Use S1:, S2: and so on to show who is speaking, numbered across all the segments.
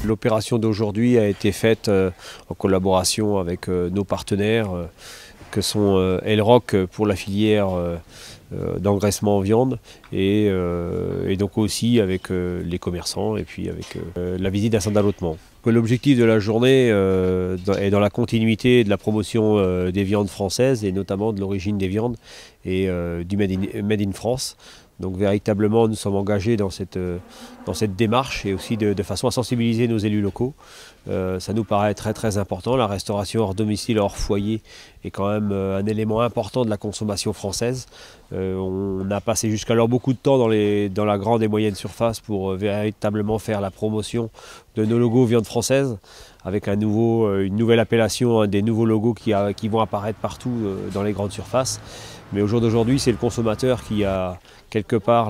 S1: L'opération d'aujourd'hui a été faite en collaboration avec nos partenaires que sont Elrock pour la filière d'engraissement en viande et donc aussi avec les commerçants et puis avec la visite d'un centre d'allottement. L'objectif de la journée est dans la continuité de la promotion des viandes françaises et notamment de l'origine des viandes et du Made in France. Donc véritablement nous sommes engagés dans cette démarche et aussi de façon à sensibiliser nos élus locaux. Ça nous paraît très important. La restauration hors domicile, hors foyer est quand même un élément important de la consommation française. On a passé jusqu'alors beaucoup de temps dans la grande et moyenne surface pour véritablement faire la promotion de nos logos viande française avec une nouvelle appellation, des nouveaux logos qui vont apparaître partout dans les grandes surfaces. Mais au jour d'aujourd'hui, c'est le consommateur qui a quelque part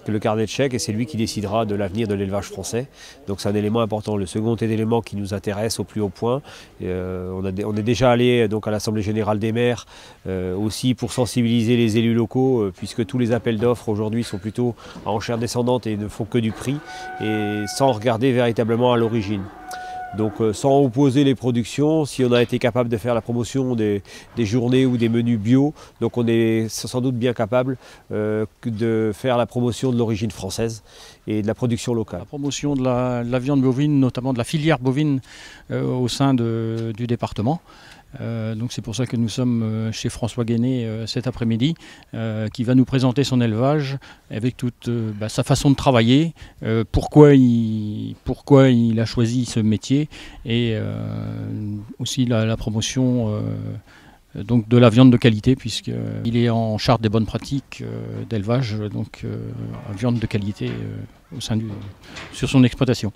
S1: le carnet de chèques et c'est lui qui décidera de l'avenir de l'élevage français. Donc c'est un élément important. Le second élément qui nous intéresse au plus haut point, on est déjà allé donc, à l'Assemblée Générale des maires aussi pour sensibiliser les élus locaux puisque tous les appels d'offres aujourd'hui sont plutôt à enchère descendante et ne font que du prix et sans regarder véritablement à l'origine. Donc sans opposer les productions, si on a été capable de faire la promotion des journées ou des menus bio, donc on est sans doute bien capable de faire la promotion de l'origine française et de la production locale.
S2: La promotion de la viande bovine, notamment de la filière bovine au sein du département. Donc c'est pour ça que nous sommes chez François Guéné cet après-midi, qui va nous présenter son élevage avec toute sa façon de travailler, pourquoi il a choisi ce métier et aussi la promotion donc de la viande de qualité puisqu'il est en charge des bonnes pratiques d'élevage, donc viande de qualité sur son exploitation.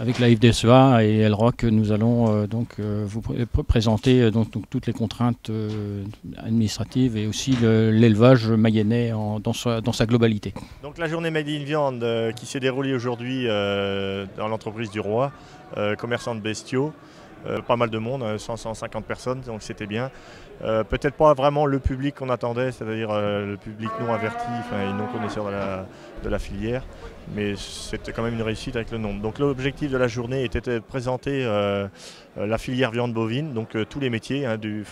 S2: Avec la FDSEA et Elrock, nous allons vous présenter toutes les contraintes administratives et aussi l'élevage mayennais dans sa globalité.
S3: Donc la journée Made in Viande qui s'est déroulée aujourd'hui dans l'entreprise du Roi, commerçant de bestiaux. Pas mal de monde, 150 personnes, donc c'était bien. Peut-être pas vraiment le public qu'on attendait, c'est-à-dire le public non averti, et non connaisseur de la filière, mais c'était quand même une réussite avec le nombre. Donc l'objectif de la journée était de présenter la filière viande bovine, donc tous les métiers,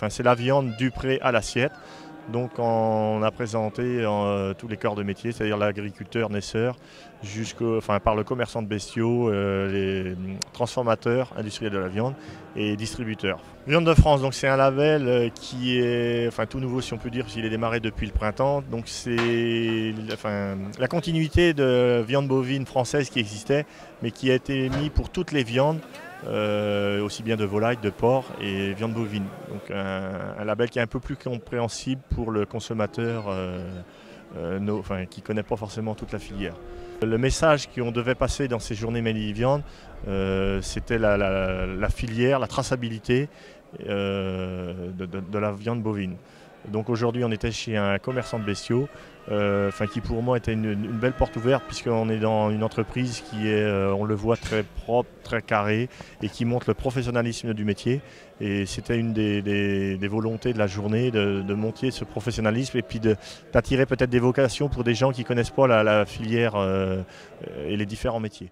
S3: c'est la viande du pré à l'assiette. Donc on a présenté tous les corps de métier, c'est-à-dire l'agriculteur, naisseur, par le commerçant de bestiaux, les transformateurs, industriels de la viande et distributeurs. Viande de France, donc c'est un label qui est tout nouveau si on peut dire, parce qu'il est démarré depuis le printemps. Donc c'est la continuité de viande bovine française qui existait, mais qui a été mis pour toutes les viandes. Aussi bien de volaille, de porc et viande bovine. Donc un label qui est un peu plus compréhensible pour le consommateur qui ne connaît pas forcément toute la filière. Le message qu'on devait passer dans ces journées Made in Viande, c'était la filière, la traçabilité de la viande bovine. Donc aujourd'hui on était chez un commerçant de bestiaux qui pour moi était une belle porte ouverte puisqu'on est dans une entreprise qui est, on le voit, très propre, très carré et qui montre le professionnalisme du métier. Et c'était une des volontés de la journée de monter ce professionnalisme et puis d'attirer peut-être des vocations pour des gens qui ne connaissent pas la filière et les différents métiers.